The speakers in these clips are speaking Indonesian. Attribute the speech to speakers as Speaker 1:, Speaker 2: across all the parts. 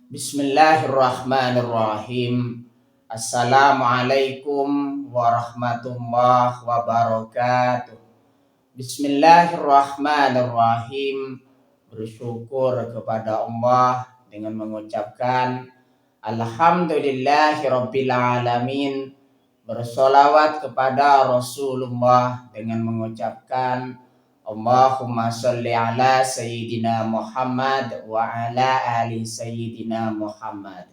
Speaker 1: Bismillahirrahmanirrahim. Assalamualaikum warahmatullahi wabarakatuh. Bismillahirrahmanirrahim. Bersyukur kepada Allah dengan mengucapkan Alhamdulillahirabbil alamin. Bersolawat kepada Rasulullah dengan mengucapkan Allahumma sholli ala Sayyidina Muhammad wa ala ali Sayyidina Muhammad.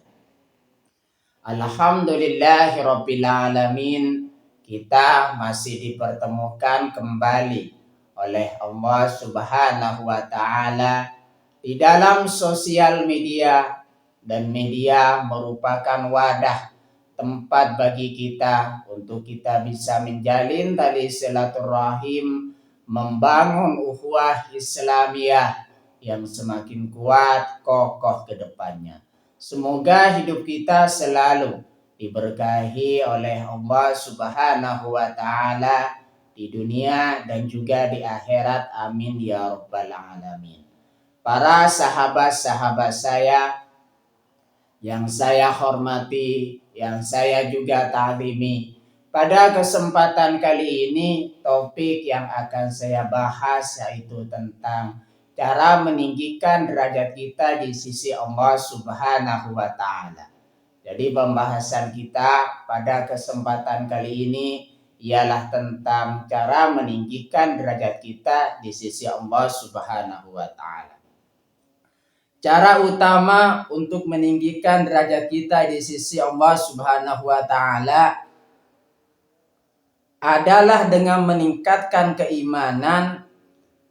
Speaker 1: Alhamdulillahirabbil alamin. Kita masih dipertemukan kembali oleh Allah Subhanahu wa taala di dalam sosial media, dan media merupakan wadah tempat bagi kita untuk kita bisa menjalin tali silaturahim, membangun ukhuwah Islamiyah yang semakin kuat, kokoh ke depannya. Semoga hidup kita selalu diberkahi oleh Allah Subhanahu wa taala di dunia dan juga di akhirat. Amin ya rabbal alamin. Para sahabat-sahabat saya yang saya hormati, yang saya juga ta'zimi, pada kesempatan kali ini topik yang akan saya bahas yaitu tentang cara meninggikan derajat kita di sisi Allah Subhanahu wa taala. Jadi pembahasan kita pada kesempatan kali ini ialah tentang cara meninggikan derajat kita di sisi Allah Subhanahu wa taala. Cara utama untuk meninggikan derajat kita di sisi Allah Subhanahu wa taala adalah dengan meningkatkan keimanan,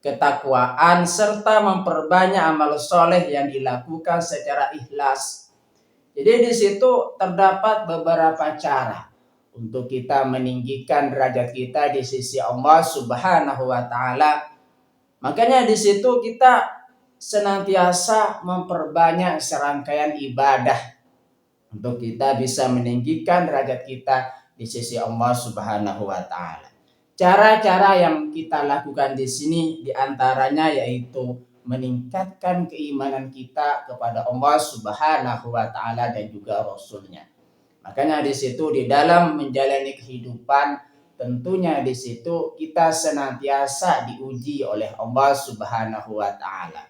Speaker 1: ketakwaan, serta memperbanyak amal soleh yang dilakukan secara ikhlas. Jadi di situ terdapat beberapa cara untuk kita meninggikan derajat kita di sisi Allah Subhanahu wa taala. Makanya di situ kita senantiasa memperbanyak serangkaian ibadah untuk kita bisa meninggikan derajat kita di sisi Allah Subhanahu wa taala. Cara-cara yang kita lakukan di sini diantaranya yaitu meningkatkan keimanan kita kepada Allah Subhanahu wa taala dan juga Rasulnya. Makanya di situ di dalam menjalani kehidupan, tentunya di situ kita senantiasa diuji oleh Allah Subhanahu wa taala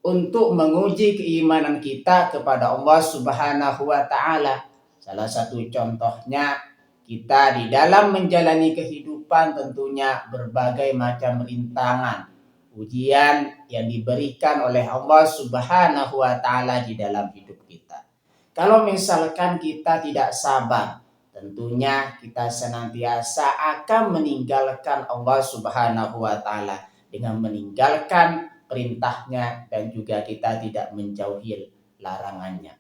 Speaker 1: untuk menguji keimanan kita kepada Allah Subhanahu wa taala. Salah satu contohnya, kita di dalam menjalani kehidupan tentunya berbagai macam rintangan, ujian yang diberikan oleh Allah Subhanahu wa taala di dalam hidup kita. Kalau misalkan kita tidak sabar, tentunya kita senantiasa akan meninggalkan Allah Subhanahu wa taala dengan meninggalkan perintahnya dan juga kita tidak menjauhi larangannya.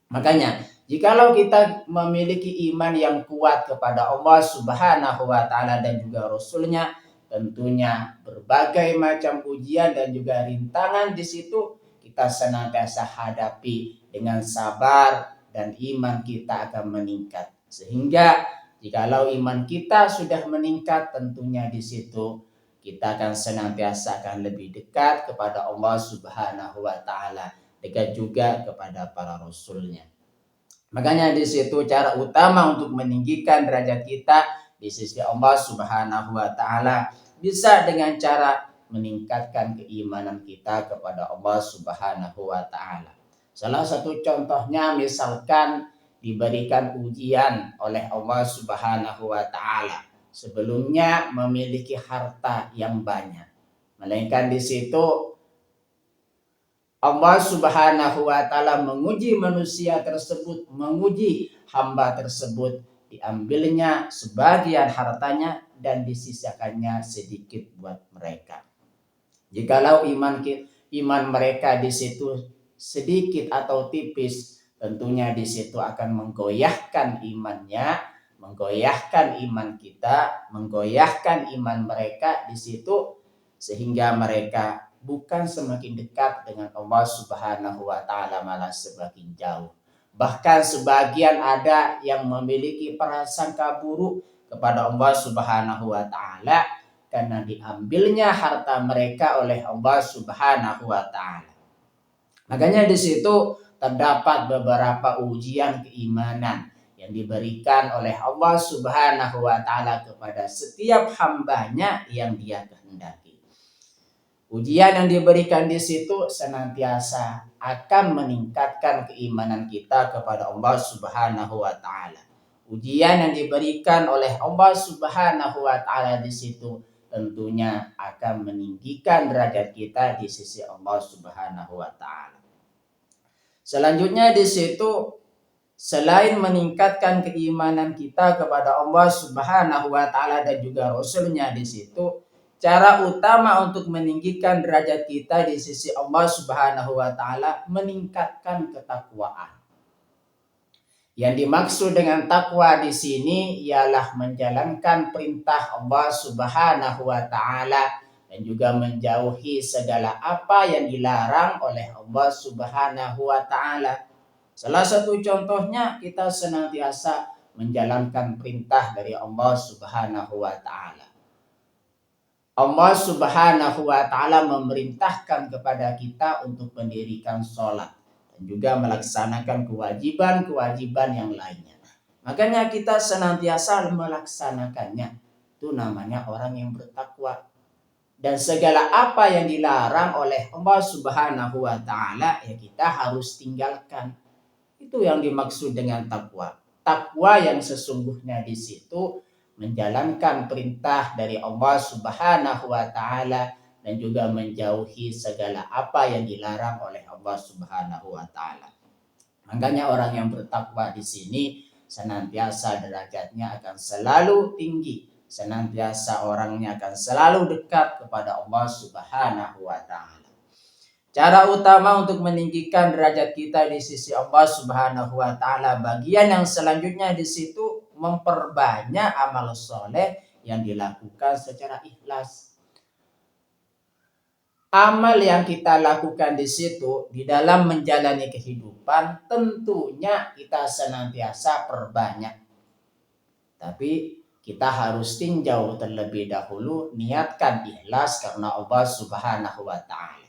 Speaker 1: Makanya jikalau kita memiliki iman yang kuat kepada Allah Subhanahu wa taala dan juga Rasulnya, tentunya berbagai macam ujian dan juga rintangan di situ kita senantiasa hadapi dengan sabar, dan iman kita akan meningkat. Sehingga jikalau iman kita sudah meningkat, tentunya di situ kita akan senantiasa akan lebih dekat kepada Allah Subhanahu wa taala, dekat juga kepada para rasulnya. Makanya di situ cara utama untuk meninggikan derajat kita di sisi Allah Subhanahu wa taala bisa dengan cara meningkatkan keimanan kita kepada Allah Subhanahu wa taala. Salah satu contohnya misalkan diberikan ujian oleh Allah Subhanahu wa taala, sebelumnya memiliki harta yang banyak, melainkan di situ Allah Subhanahu wa taala menguji manusia tersebut, menguji hamba tersebut, diambilnya sebagian hartanya dan disisakannya sedikit buat mereka. Jikalau iman mereka di situ sedikit atau tipis, tentunya di situ akan menggoyahkan imannya, menggoyahkan iman kita, menggoyahkan iman mereka di situ, sehingga mereka bukan semakin dekat dengan Allah Subhanahu wa taala, malah semakin jauh. Bahkan sebagian ada yang memiliki prasangka buruk kepada Allah Subhanahu wa taala karena diambilnya harta mereka oleh Allah Subhanahu wa taala. Makanya di situ terdapat beberapa ujian keimanan yang diberikan oleh Allah Subhanahu wa taala kepada setiap hambanya yang Dia kehendaki. Ujian yang diberikan di situ senantiasa akan meningkatkan keimanan kita kepada Allah Subhanahu wa taala. Ujian yang diberikan oleh Allah Subhanahu wa taala di situ tentunya akan meninggikan derajat kita di sisi Allah Subhanahu wa taala. Selanjutnya di situ selain meningkatkan keimanan kita kepada Allah Subhanahu wa taala dan juga Rasulnya di situ, cara utama untuk meninggikan derajat kita di sisi Allah Subhanahu wa taala meningkatkan ketakwaan. Yang dimaksud dengan takwa di sini ialah menjalankan perintah Allah Subhanahu wa taala dan juga menjauhi segala apa yang dilarang oleh Allah Subhanahu wa taala. Salah satu contohnya kita senantiasa menjalankan perintah dari Allah Subhanahu wa taala. Allah Subhanahu wa taala memerintahkan kepada kita untuk mendirikan sholat dan juga melaksanakan kewajiban-kewajiban yang lainnya. Makanya kita senantiasa melaksanakannya. Itu namanya orang yang bertakwa. Dan segala apa yang dilarang oleh Allah Subhanahu wa taala ya kita harus tinggalkan. Itu yang dimaksud dengan takwa. Takwa yang sesungguhnya di situ menjalankan perintah dari Allah Subhanahu wa taala dan juga menjauhi segala apa yang dilarang oleh Allah Subhanahu wa taala. Makanya orang yang bertakwa di sini senantiasa derajatnya akan selalu tinggi, senantiasa orangnya akan selalu dekat kepada Allah Subhanahu wa taala. Cara utama untuk meninggikan derajat kita di sisi Allah Subhanahu wa taala, bagian yang selanjutnya di situ memperbanyak amal soleh yang dilakukan secara ikhlas. Amal yang kita lakukan di situ di dalam menjalani kehidupan tentunya kita senantiasa perbanyak. Tapi kita harus tinjau terlebih dahulu, niatkan ikhlas karena Allah Subhanahu wa taala.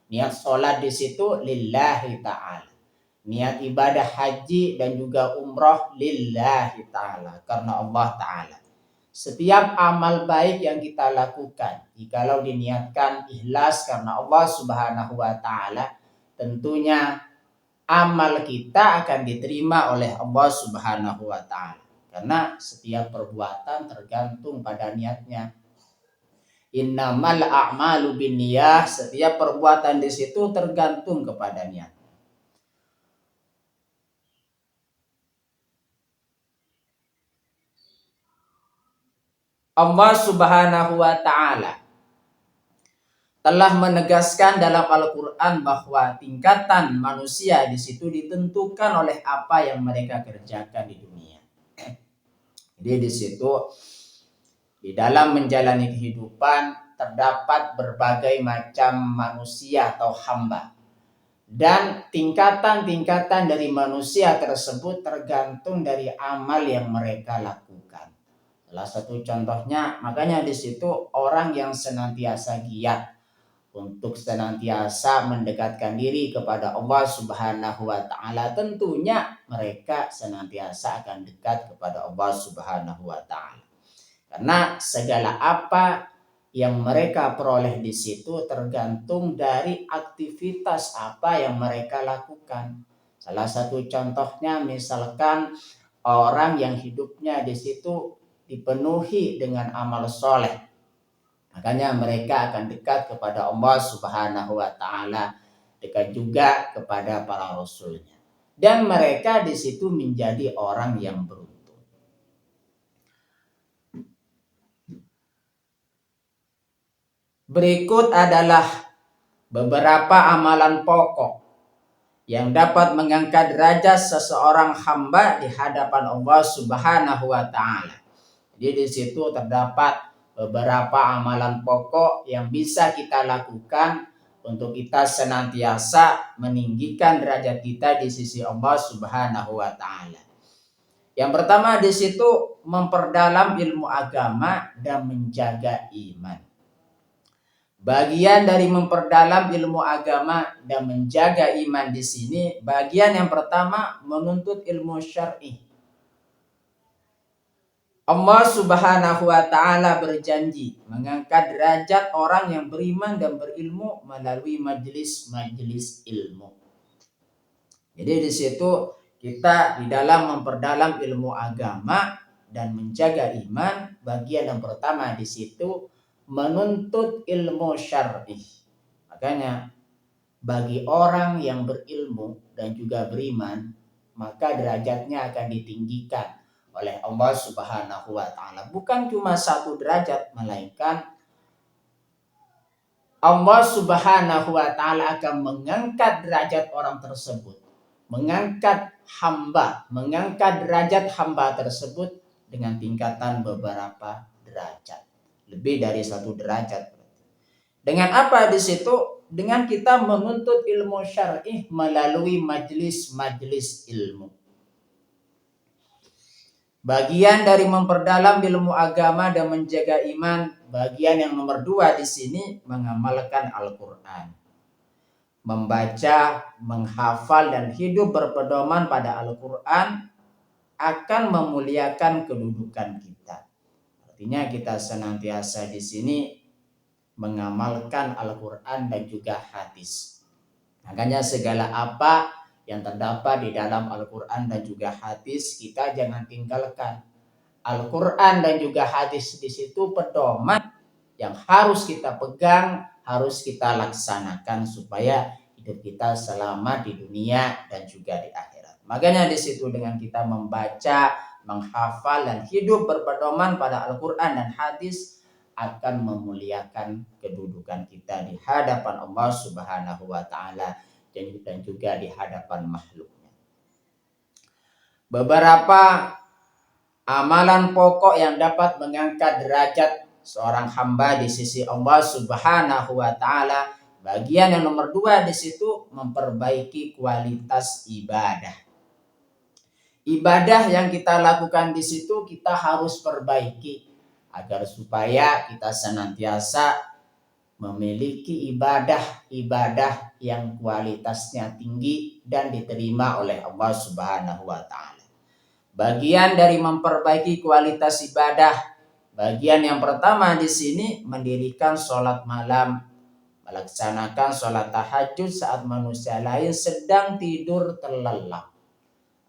Speaker 1: Niat sholat di situ lillahi ta'ala. Niat ibadah haji dan juga umroh lillahi ta'ala. Karena Allah ta'ala. Setiap amal baik yang kita lakukan, jikalau diniatkan ikhlas karena Allah Subhanahu wa ta'ala, tentunya amal kita akan diterima oleh Allah Subhanahu wa ta'ala. Karena setiap perbuatan tergantung pada niatnya. Innamal a'malu binniyah, setiap perbuatan di situ tergantung kepada niat. Allah Subhanahu wa taala telah menegaskan dalam Al-Qur'an bahwa tingkatan manusia di situ ditentukan oleh apa yang mereka kerjakan di dunia. Jadi di situ di dalam menjalani kehidupan terdapat berbagai macam manusia atau hamba. Dan tingkatan-tingkatan dari manusia tersebut tergantung dari amal yang mereka lakukan. Salah satu contohnya, makanya di situ orang yang senantiasa giat untuk senantiasa mendekatkan diri kepada Allah Subhanahu wa taala, tentunya mereka senantiasa akan dekat kepada Allah Subhanahu wa taala. Karena segala apa yang mereka peroleh di situ tergantung dari aktivitas apa yang mereka lakukan. Salah satu contohnya misalkan orang yang hidupnya di situ dipenuhi dengan amal soleh. Makanya mereka akan dekat kepada Allah Subhanahu wa taala, dekat juga kepada para rasulnya. Dan mereka di situ menjadi orang yang beruntung. Berikut adalah beberapa amalan pokok yang dapat mengangkat derajat seseorang hamba di hadapan Allah Subhanahu wa taala. Jadi di situ terdapat beberapa amalan pokok yang bisa kita lakukan untuk kita senantiasa meninggikan derajat kita di sisi Allah Subhanahu wa taala. Yang pertama di situ memperdalam ilmu agama dan menjaga iman. Bagian dari memperdalam ilmu agama dan menjaga iman di sini, bagian yang pertama menuntut ilmu syar'i. Allah Subhanahu wa taala berjanji mengangkat derajat orang yang beriman dan berilmu melalui majelis-majelis ilmu. Jadi di situ kita di dalam memperdalam ilmu agama dan menjaga iman, bagian yang pertama di situ menuntut ilmu syar'i. Makanya bagi orang yang berilmu dan juga beriman, maka derajatnya akan ditinggikan oleh Allah Subhanahu wa taala. Bukan cuma satu derajat, melainkan Allah Subhanahu wa taala akan mengangkat derajat orang tersebut. Mengangkat derajat hamba tersebut dengan tingkatan beberapa derajat. Lebih dari satu derajat. Dengan apa di situ? Dengan kita menuntut ilmu syar'i melalui majelis-majelis ilmu. Bagian dari memperdalam ilmu agama dan menjaga iman, bagian yang nomor 2 di sini mengamalkan Al-Quran. Membaca, menghafal dan hidup berpedoman pada Al-Quran akan memuliakan kedudukan kita. Artinya kita senantiasa di sini mengamalkan Al-Quran dan juga hadis. Makanya segala apa yang terdapat di dalam Al-Quran dan juga hadis kita jangan tinggalkan. Al-Quran dan juga hadis di situ pedoman yang harus kita pegang, harus kita laksanakan supaya hidup kita selamat di dunia dan juga di akhirat. Makanya di situ dengan kita membaca, menghafal dan hidup berpedoman pada Al-Quran dan hadis akan memuliakan kedudukan kita di hadapan Allah Subhanahu wa taala dan juga di hadapan makhluknya. Beberapa amalan pokok yang dapat mengangkat derajat seorang hamba di sisi Allah Subhanahu wa taala. Bagian yang nomor 2 di situ memperbaiki kualitas ibadah. Ibadah yang kita lakukan di situ kita harus perbaiki agar supaya kita senantiasa memiliki ibadah yang kualitasnya tinggi dan diterima oleh Allah Subhanahu wa taala. Bagian dari memperbaiki kualitas ibadah, bagian yang pertama di sini mendirikan sholat malam, melaksanakan sholat tahajud saat manusia lain sedang tidur terlelap.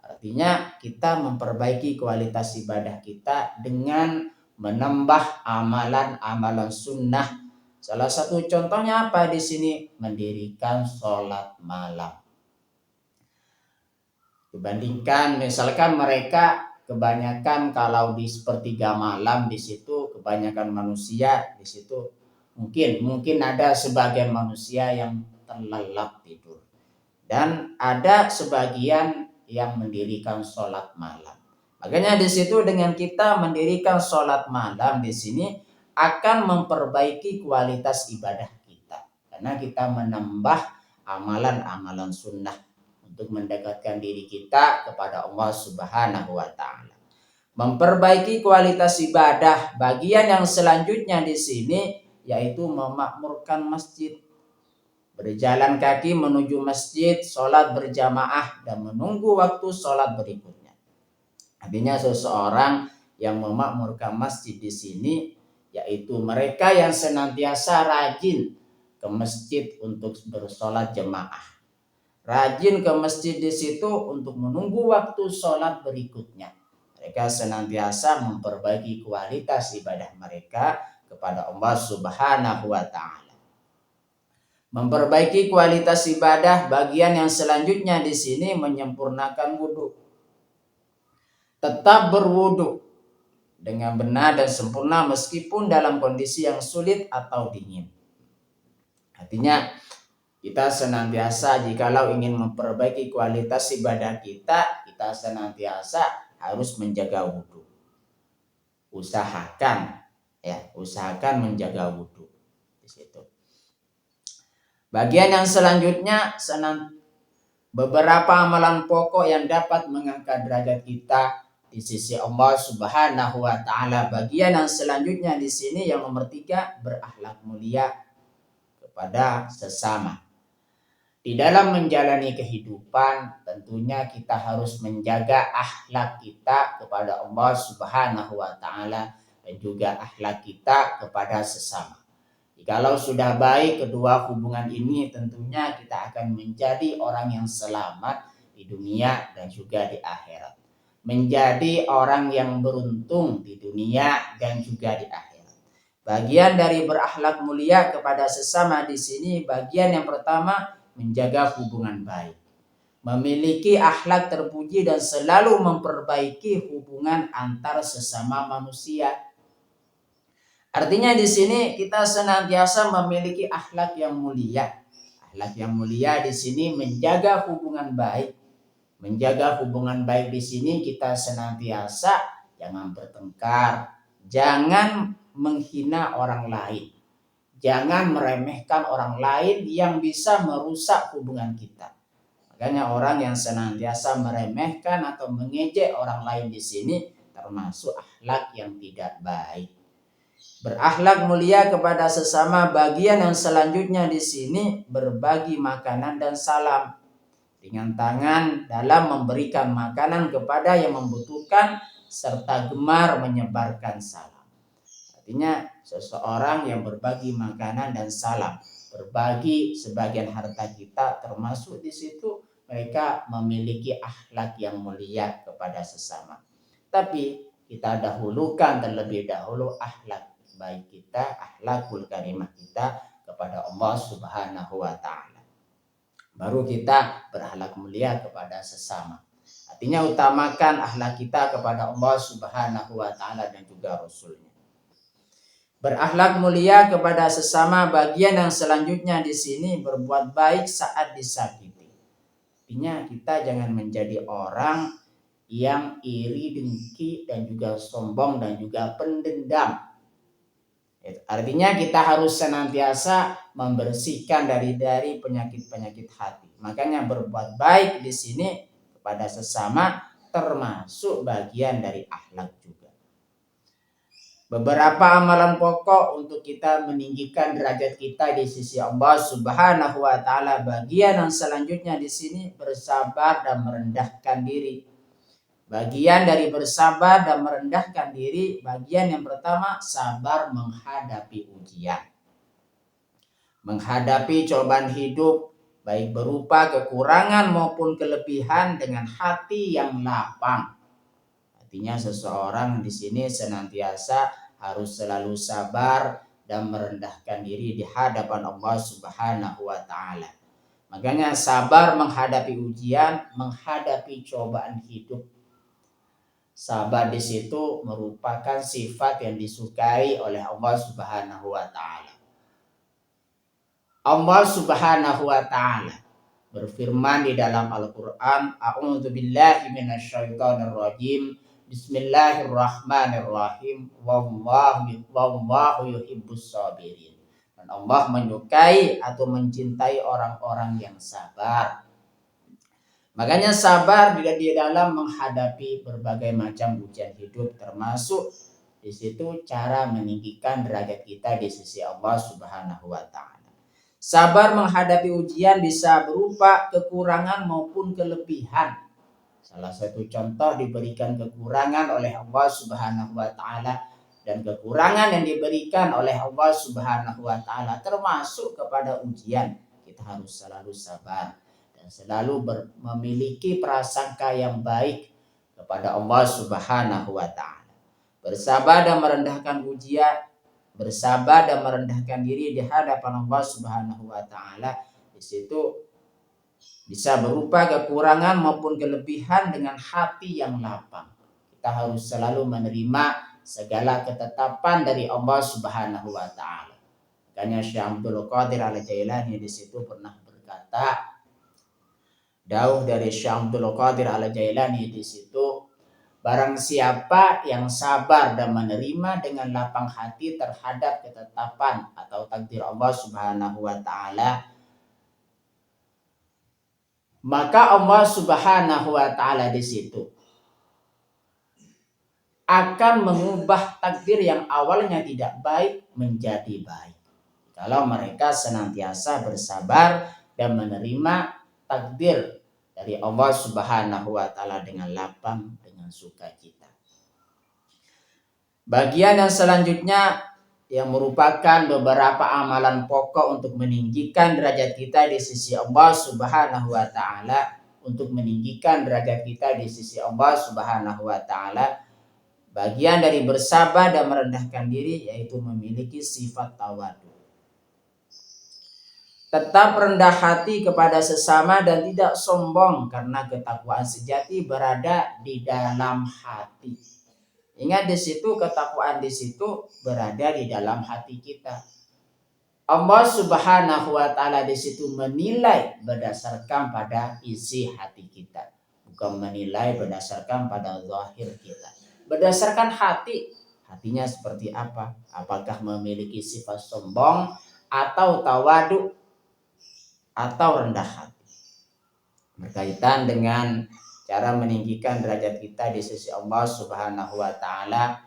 Speaker 1: Artinya kita memperbaiki kualitas ibadah kita dengan menambah amalan-amalan sunnah. Salah satu contohnya apa di sini? Mendirikan sholat malam. Dibandingkan misalkan mereka kebanyakan kalau di sepertiga malam di situ kebanyakan manusia di situ mungkin ada sebagian manusia yang terlelap tidur dan ada sebagian yang mendirikan sholat malam. Makanya di situ dengan kita mendirikan sholat malam di sini akan memperbaiki kualitas ibadah kita karena kita menambah amalan-amalan sunnah untuk mendekatkan diri kita kepada Allah Subhanahu wa taala. Memperbaiki kualitas ibadah, bagian yang selanjutnya di sini yaitu memakmurkan masjid. Berjalan kaki menuju masjid, sholat berjamaah dan menunggu waktu sholat berikutnya. Artinya seseorang yang memakmurkan masjid di sini yaitu mereka yang senantiasa rajin ke masjid untuk bersolat jemaah. Rajin ke masjid di situ untuk menunggu waktu sholat berikutnya. Mereka senantiasa memperbaiki kualitas ibadah mereka kepada Allah Subhanahu wa taala. Memperbaiki kualitas ibadah, bagian yang selanjutnya di sini menyempurnakan wudhu. Tetap berwudhu dengan benar dan sempurna meskipun dalam kondisi yang sulit atau dingin. Artinya kita senantiasa jikalau ingin memperbaiki kualitas ibadah kita senantiasa harus menjaga wudhu. Usahakan menjaga wudhu di situ. Bagian yang selanjutnya beberapa amalan pokok yang dapat mengangkat derajat kita di sisi Allah Subhanahu wa taala. Bagian yang selanjutnya di sini yang nomor 3 berakhlak mulia. kepada sesama. Di dalam menjalani kehidupan tentunya kita harus menjaga akhlak kita kepada Allah Subhanahu wa taala dan juga akhlak kita kepada sesama. Jikalau sudah baik kedua hubungan ini, tentunya kita akan menjadi orang yang selamat di dunia dan juga di akhirat. Menjadi orang yang beruntung di dunia dan juga di akhirat. Bagian dari berakhlak mulia kepada sesama di sini, bagian yang pertama menjaga hubungan baik, memiliki akhlak terpuji dan selalu memperbaiki hubungan antar sesama manusia. Artinya di sini kita senantiasa memiliki akhlak yang mulia. Akhlak yang mulia di sini menjaga hubungan baik. Menjaga hubungan baik di sini kita senantiasa jangan bertengkar, jangan menghina orang lain. Jangan meremehkan orang lain yang bisa merusak hubungan kita. Makanya orang yang senantiasa meremehkan atau mengejek orang lain di sini termasuk akhlak yang tidak baik. Berakhlak mulia kepada sesama, bagian yang selanjutnya di sini berbagi makanan dan salam. Dengan tangan dalam memberikan makanan kepada yang membutuhkan serta gemar menyebarkan salam. Artinya seseorang yang berbagi makanan dan salam, berbagi sebagian harta kita, termasuk di situ mereka memiliki akhlak yang mulia kepada sesama. Tapi kita dahulukan terlebih dahulu akhlak baik kita, akhlakul karimah kita kepada Allah Subhanahu wa taala. Baru kita berakhlak mulia kepada sesama. Artinya utamakan akhlak kita kepada Allah Subhanahu wa taala dan juga Rasulnya. Berakhlak mulia kepada sesama, bagian yang selanjutnya di sini berbuat baik saat disakiti. Artinya kita jangan menjadi orang yang iri, dengki dan juga sombong dan juga pendendam. Artinya kita harus senantiasa membersihkan dari penyakit-penyakit hati. Makanya berbuat baik di sini kepada sesama termasuk bagian dari akhlak juga. Beberapa amalan pokok untuk kita meninggikan derajat kita di sisi Allah Subhanahu wa taala. Bagian yang selanjutnya di sini bersabar dan merendahkan diri. Bagian dari bersabar dan merendahkan diri, bagian yang pertama sabar menghadapi ujian. Menghadapi cobaan hidup baik berupa kekurangan maupun kelebihan dengan hati yang lapang. Artinya seseorang di sini senantiasa harus selalu sabar dan merendahkan diri di hadapan Allah Subhanahu wa taala. Makanya sabar menghadapi ujian, menghadapi cobaan hidup. Sabar di situ merupakan sifat yang disukai oleh Allah Subhanahu wa taala. Allah Subhanahu wa taala berfirman di dalam Al-Qur'an, A'udzu billahi minasyaitonir rajim. Bismillahirrahmanirrahim. Wallahu yuhibbus sabirin. Dan Allah menyukai atau mencintai orang-orang yang sabar. Makanya sabar di dalam menghadapi berbagai macam ujian hidup, termasuk di situ cara meninggikan derajat kita di sisi Allah Subhanahu wa taala. Sabar menghadapi ujian bisa berupa kekurangan maupun kelebihan. Salah satu contoh diberikan kekurangan oleh Allah Subhanahu wa taala, dan kekurangan yang diberikan oleh Allah Subhanahu wa taala termasuk kepada ujian. Kita harus selalu sabar dan selalu memiliki prasangka yang baik kepada Allah Subhanahu wa taala. Bersabar dan merendahkan ujian, bersabar dan merendahkan diri di hadapan Allah Subhanahu wa taala, di situ bisa berupa kekurangan maupun kelebihan dengan hati yang lapang. Kita harus selalu menerima segala ketetapan dari Allah Subhanahu wa taala. Makanya Syekh Abdul Qadir Al-Jailani di situ pernah berkata, dauh dari Syekh Abdul Qadir Al-Jailani di situ, barang siapa yang sabar dan menerima dengan lapang hati terhadap ketetapan atau takdir Allah Subhanahu wa taala, maka Allah Subhanahu wa taala di situ akan mengubah takdir yang awalnya tidak baik menjadi baik. kalau mereka senantiasa bersabar dan menerima takdir dari Allah Subhanahu wa taala dengan lapang, dengan sukacita. Bagian yang selanjutnya yang merupakan beberapa amalan pokok untuk meninggikan derajat kita di sisi Allah Subhanahu wa taala, untuk meninggikan derajat kita di sisi Allah Subhanahu wa taala. Bagian dari bersabar dan merendahkan diri yaitu memiliki sifat tawadu. Tetap rendah hati kepada sesama dan tidak sombong, karena ketakwaan sejati berada di dalam hati. Ingat di situ, ketakwaan di situ berada di dalam hati kita. Allah Subhanahu wa taala di situ menilai berdasarkan pada isi hati kita, bukan menilai berdasarkan pada zahir kita. Berdasarkan hati, hatinya seperti apa? Apakah memiliki sifat sombong atau tawadu atau rendah hati? Berkaitan dengan cara meninggikan derajat kita di sisi Allah Subhanahu wa taala.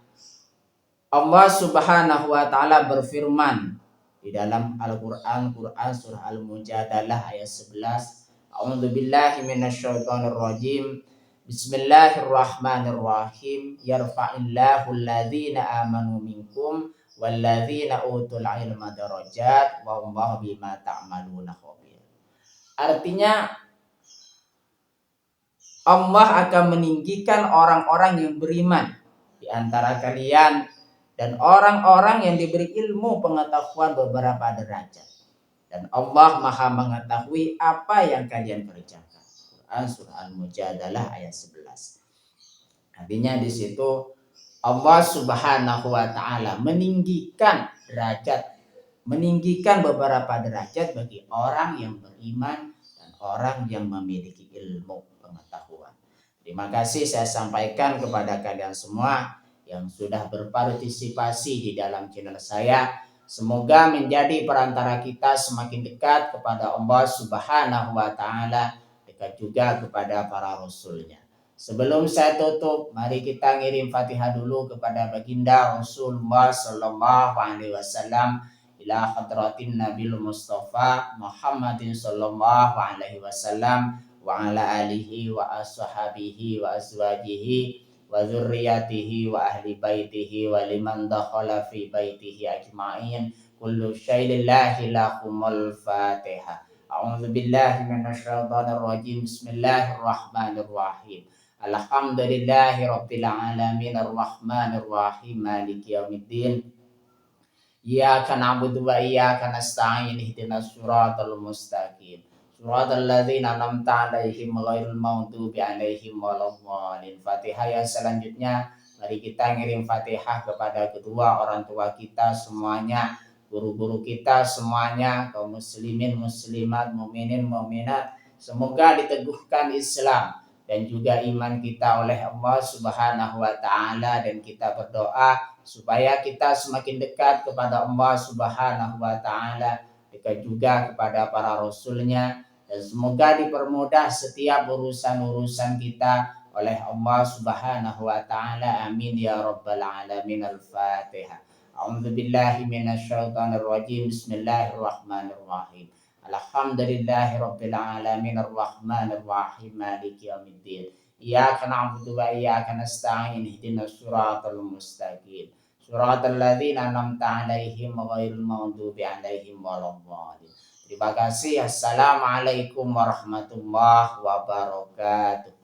Speaker 1: Allah Subhanahu wa taala berfirman di dalam Al-Qur'an surah Al-Mujadalah ayat 11. A'udzubillahi minasyaitonir rajim. Bismillahirrahmanirrahim. Yarfa'illahu alladhina amanu minkum walladzina utul ilma darajat wallahu bima ta'maluna khabir. Artinya Allah akan meninggikan orang-orang yang beriman di antara kalian dan orang-orang yang diberi ilmu pengetahuan beberapa derajat. Dan Allah Maha mengetahui apa yang kalian kerjakan. Quran surah Al-Mujadalah ayat 11. Artinya di situ Allah Subhanahu wa taala meninggikan derajat, meninggikan beberapa derajat bagi orang yang beriman dan orang yang memiliki ilmu pengetahuan. Terima kasih saya sampaikan kepada kalian semua yang sudah berpartisipasi di dalam channel saya. Semoga menjadi perantara kita semakin dekat kepada Allah Subhanahu wa taala, dekat juga kepada para rasulnya. Sebelum saya tutup, mari kita ngirim Fatihah dulu kepada baginda Rasulullah sallallahu alaihi wasallam, ila hadratin Nabil Mustafa Muhammadin sallallahu alaihi wasallam wa ala alihi wa ashabihi wa azwajihi wa dzurriyyatihi wa ahli baitihi wa liman dakhala fi baitihi ajma'in. Kullu syai'in lillahi lahumul Fatihah. A'udzu billahi minasyaitonir rajim. Bismillahirrahmanirrahim. Alhamdulillahi rabbil alamin arrahmanir rahim maliki yaumiddin. Iyyaka na'budu wa iyyaka nasta'in ihdinas siratal mustaqim. Suratul ladzina an'amta 'alaihim ghairil maghdubi 'alaihim waladdallin. Fatihah yang selanjutnya mari kita ngirim Fatihah kepada kedua orang tua kita semuanya, guru-guru kita semuanya, kaum muslimin muslimat, mukminin mukminat. Semoga diteguhkan Islam dan juga iman kita oleh Allah Subhanahu wa taala, dan kita berdoa supaya kita semakin dekat kepada Allah Subhanahu wa taala, dekat juga kepada para rasulnya, dan semoga dipermudah setiap urusan-urusan kita oleh Allah Subhanahu wa taala. Amin ya rabbal alamin. Al-Fatihah. A'udzu billahi minasyaitonir rajim. Bismillahirrahmanirrahim. Alhamdulillahi rabbil alamin arrahmanir rahim maliki yaumiddin. Iyyaka na'budu wa iyyaka nasta'in ihdinas siratal mustaqim. Siratal ladzina an'amta 'alaihim ghairil maghdubi 'alaihim waladdallin. Terima kasih. Assalamualaikum warahmatullahi wabarakatuh.